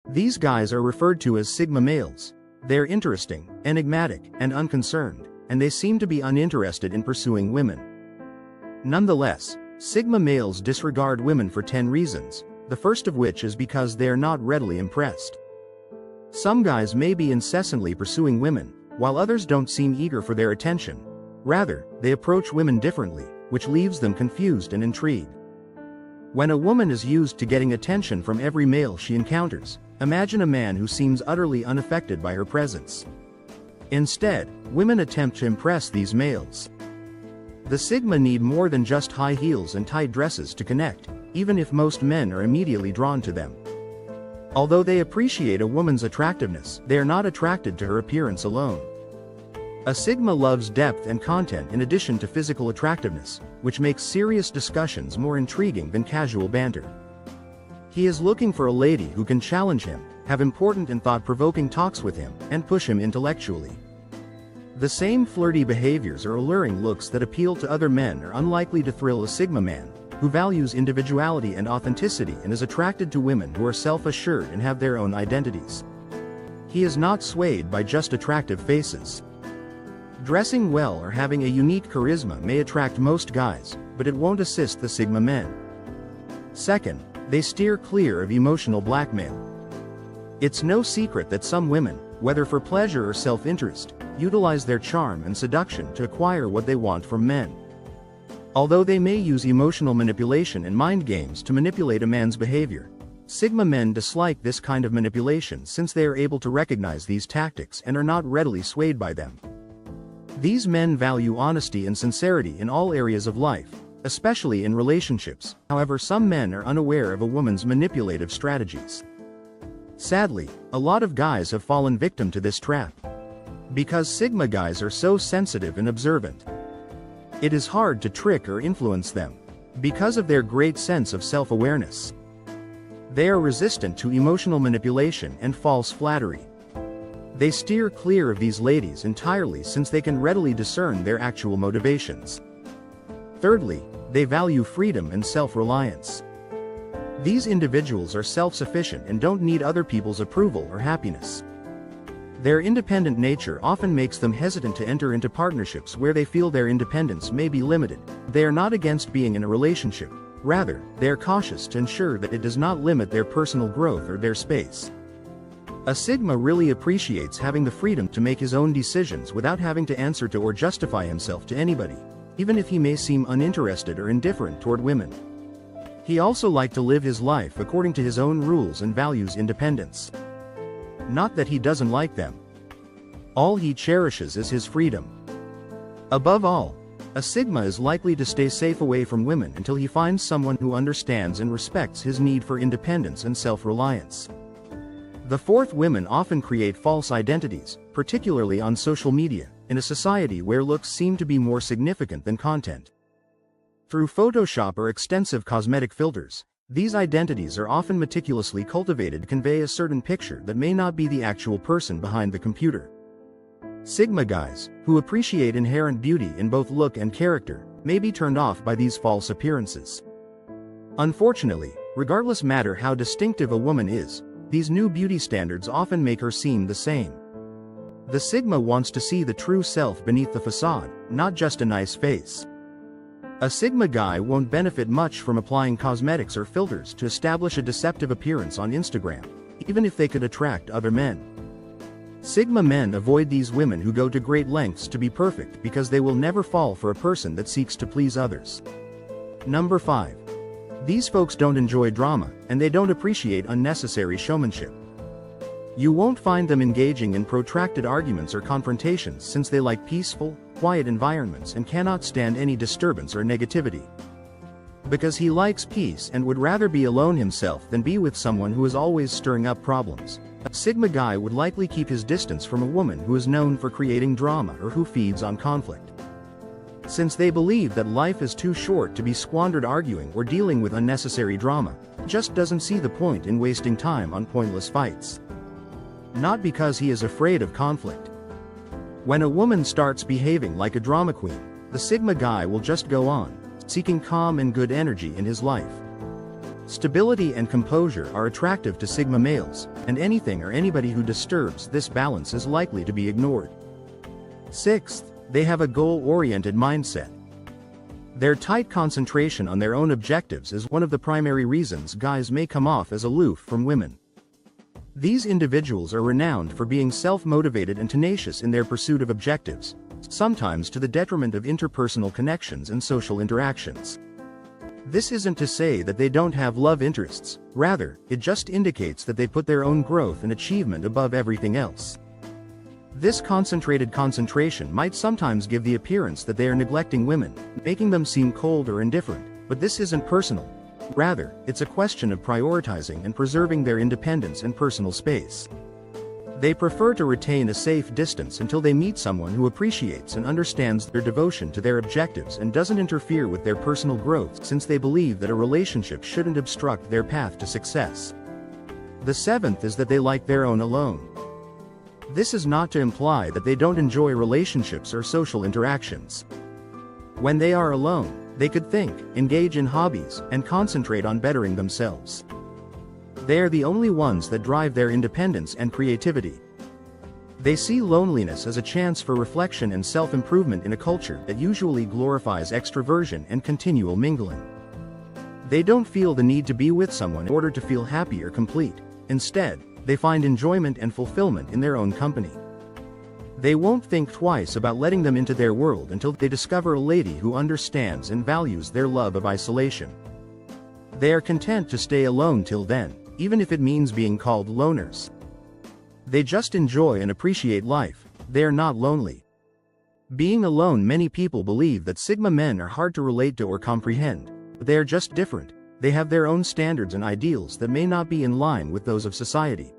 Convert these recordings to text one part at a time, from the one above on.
These guys are referred to as Sigma males. They're interesting, enigmatic, and unconcerned, and they seem to be uninterested in pursuing women. Nonetheless, Sigma males disregard women for 10 reasons, the first of which is because they are not readily impressed. Some guys may be incessantly pursuing women, while others don't seem eager for their attention. Rather, they approach women differently, which leaves them confused and intrigued. When a woman is used to getting attention from every male she encounters, imagine a man who seems utterly unaffected by her presence. Instead, women attempt to impress these males. The Sigma need more than just high heels and tight dresses to connect, even if most men are immediately drawn to them. Although they appreciate a woman's attractiveness, they are not attracted to her appearance alone. A Sigma loves depth and content in addition to physical attractiveness, which makes serious discussions more intriguing than casual banter. He is looking for a lady who can challenge him, have important and thought-provoking talks with him, and push him intellectually. The same flirty behaviors or alluring looks that appeal to other men are unlikely to thrill a Sigma man, who values individuality and authenticity and is attracted to women who are self-assured and have their own identities. He is not swayed by just attractive faces. Dressing well or having a unique charisma may attract most guys, but it won't assist the Sigma men. Second, they steer clear of emotional blackmail. It's no secret that some women, whether for pleasure or self-interest, utilize their charm and seduction to acquire what they want from men. Although they may use emotional manipulation and mind games to manipulate a man's behavior, Sigma men dislike this kind of manipulation since they are able to recognize these tactics and are not readily swayed by them. These men value honesty and sincerity in all areas of life, especially in relationships. However, some men are unaware of a woman's manipulative strategies. Sadly, a lot of guys have fallen victim to this trap. Because Sigma guys are so sensitive and observant, it is hard to trick or influence them. Because of their great sense of self-awareness, they are resistant to emotional manipulation and false flattery. They steer clear of these ladies entirely since they can readily discern their actual motivations. Thirdly, they value freedom and self-reliance. These individuals are self-sufficient and don't need other people's approval or happiness. Their independent nature often makes them hesitant to enter into partnerships where they feel their independence may be limited. They are not against being in a relationship. Rather, they are cautious to ensure that it does not limit their personal growth or their space. A Sigma really appreciates having the freedom to make his own decisions without having to answer to or justify himself to anybody, even if he may seem uninterested or indifferent toward women. He also likes to live his life according to his own rules and values independence. Not that he doesn't like them. All he cherishes is his freedom. Above all, a Sigma is likely to stay safe away from women until he finds someone who understands and respects his need for independence and self-reliance. The fourth, women often create false identities, particularly on social media, in a society where looks seem to be more significant than content. Through Photoshop or extensive cosmetic filters, these identities are often meticulously cultivated to convey a certain picture that may not be the actual person behind the computer. Sigma guys, who appreciate inherent beauty in both look and character, may be turned off by these false appearances. Unfortunately, regardless matter how distinctive a woman is, these new beauty standards often make her seem the same. The Sigma wants to see the true self beneath the facade, not just a nice face. A Sigma guy won't benefit much from applying cosmetics or filters to establish a deceptive appearance on Instagram, even if they could attract other men. Sigma men avoid these women who go to great lengths to be perfect because they will never fall for a person that seeks to please others. Number 5. These folks don't enjoy drama, and they don't appreciate unnecessary showmanship. You won't find them engaging in protracted arguments or confrontations since they like peaceful, quiet environments and cannot stand any disturbance or negativity. Because he likes peace and would rather be alone himself than be with someone who is always stirring up problems, a Sigma guy would likely keep his distance from a woman who is known for creating drama or who feeds on conflict. Since they believe that life is too short to be squandered arguing or dealing with unnecessary drama, just doesn't see the point in wasting time on pointless fights. Not because he is afraid of conflict. When a woman starts behaving like a drama queen, the Sigma guy will just go on, seeking calm and good energy in his life. Stability and composure are attractive to Sigma males, and anything or anybody who disturbs this balance is likely to be ignored. Sixth, they have a goal-oriented mindset. Their tight concentration on their own objectives is one of the primary reasons guys may come off as aloof from women. These individuals are renowned for being self-motivated and tenacious in their pursuit of objectives, sometimes to the detriment of interpersonal connections and social interactions. This isn't to say that they don't have love interests, rather, it just indicates that they put their own growth and achievement above everything else. This concentrated concentration might sometimes give the appearance that they are neglecting women, making them seem cold or indifferent, but this isn't personal. Rather, it's a question of prioritizing and preserving their independence and personal space. They prefer to retain a safe distance until they meet someone who appreciates and understands their devotion to their objectives and doesn't interfere with their personal growth, since they believe that a relationship shouldn't obstruct their path to success. The seventh is that they like their own alone. This is not to imply that they don't enjoy relationships or social interactions. When they are alone, they could think, engage in hobbies, and concentrate on bettering themselves. They are the only ones that drive their independence and creativity. They see loneliness as a chance for reflection and self-improvement in a culture that usually glorifies extroversion and continual mingling. They don't feel the need to be with someone in order to feel happy or complete. Instead, they find enjoyment and fulfillment in their own company. They won't think twice about letting them into their world until they discover a lady who understands and values their love of isolation. They are content to stay alone till then, even if it means being called loners. They just enjoy and appreciate life, they are not lonely. Being alone, many people believe that Sigma men are hard to relate to or comprehend, but they are just different. They have their own standards and ideals that may not be in line with those of society.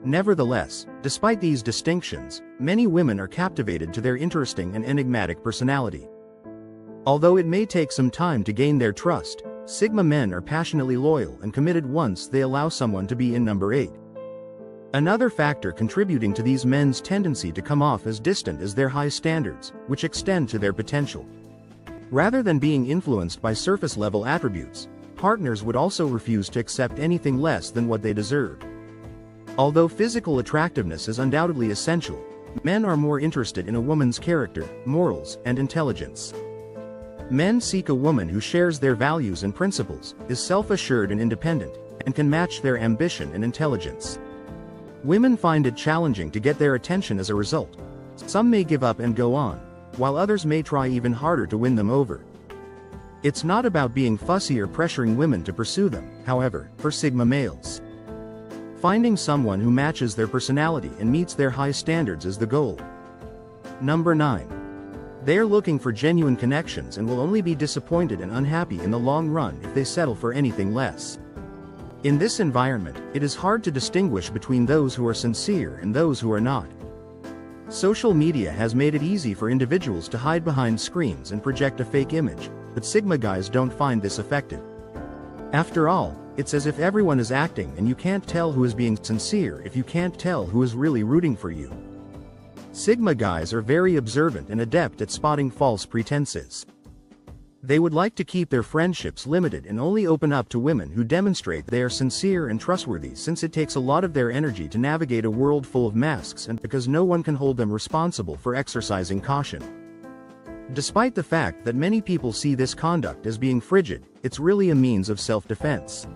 Nevertheless, despite these distinctions, many women are captivated to their interesting and enigmatic personality. Although it may take some time to gain their trust, Sigma men are passionately loyal and committed once they allow someone to be in number 8. Another factor contributing to these men's tendency to come off as distant is their high standards, which extend to their potential. Rather than being influenced by surface-level attributes, partners would also refuse to accept anything less than what they deserve. Although physical attractiveness is undoubtedly essential, men are more interested in a woman's character, morals, and intelligence. Men seek a woman who shares their values and principles, is self-assured and independent, and can match their ambition and intelligence. Women find it challenging to get their attention as a result. Some may give up and go on, while others may try even harder to win them over. It's not about being fussy or pressuring women to pursue them, however, for Sigma males. Finding someone who matches their personality and meets their high standards is the goal. Number 9. They are looking for genuine connections and will only be disappointed and unhappy in the long run if they settle for anything less. In this environment, it is hard to distinguish between those who are sincere and those who are not. Social media has made it easy for individuals to hide behind screens and project a fake image, but Sigma guys don't find this effective. After all, it's as if everyone is acting and you can't tell who is being sincere if you can't tell who is really rooting for you. Sigma guys are very observant and adept at spotting false pretenses. They would like to keep their friendships limited and only open up to women who demonstrate they are sincere and trustworthy, since it takes a lot of their energy to navigate a world full of masks and because no one can hold them responsible for exercising caution. Despite the fact that many people see this conduct as being frigid, it's really a means of self-defense.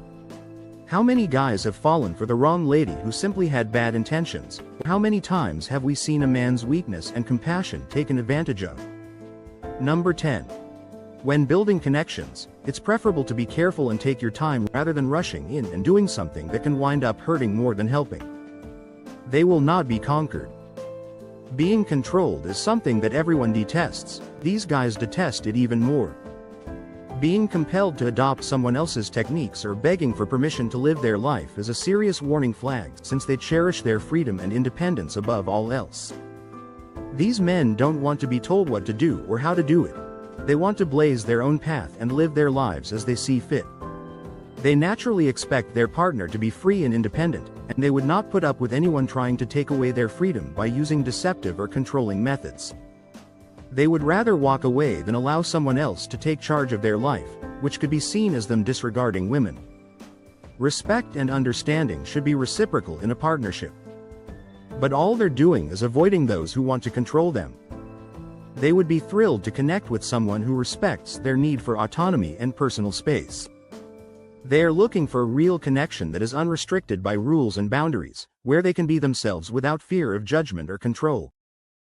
How many guys have fallen for the wrong lady who simply had bad intentions? How many times have we seen a man's weakness and compassion taken advantage of? Number 10. When building connections, it's preferable to be careful and take your time rather than rushing in and doing something that can wind up hurting more than helping. They will not be conquered. Being controlled is something that everyone detests. These guys detest it even more. Being compelled to adopt someone else's techniques or begging for permission to live their life is a serious warning flag, since they cherish their freedom and independence above all else. These men don't want to be told what to do or how to do it. They want to blaze their own path and live their lives as they see fit. They naturally expect their partner to be free and independent, and they would not put up with anyone trying to take away their freedom by using deceptive or controlling methods. They would rather walk away than allow someone else to take charge of their life, which could be seen as them disregarding women. Respect and understanding should be reciprocal in a partnership. But all they're doing is avoiding those who want to control them. They would be thrilled to connect with someone who respects their need for autonomy and personal space. They are looking for a real connection that is unrestricted by rules and boundaries, where they can be themselves without fear of judgment or control.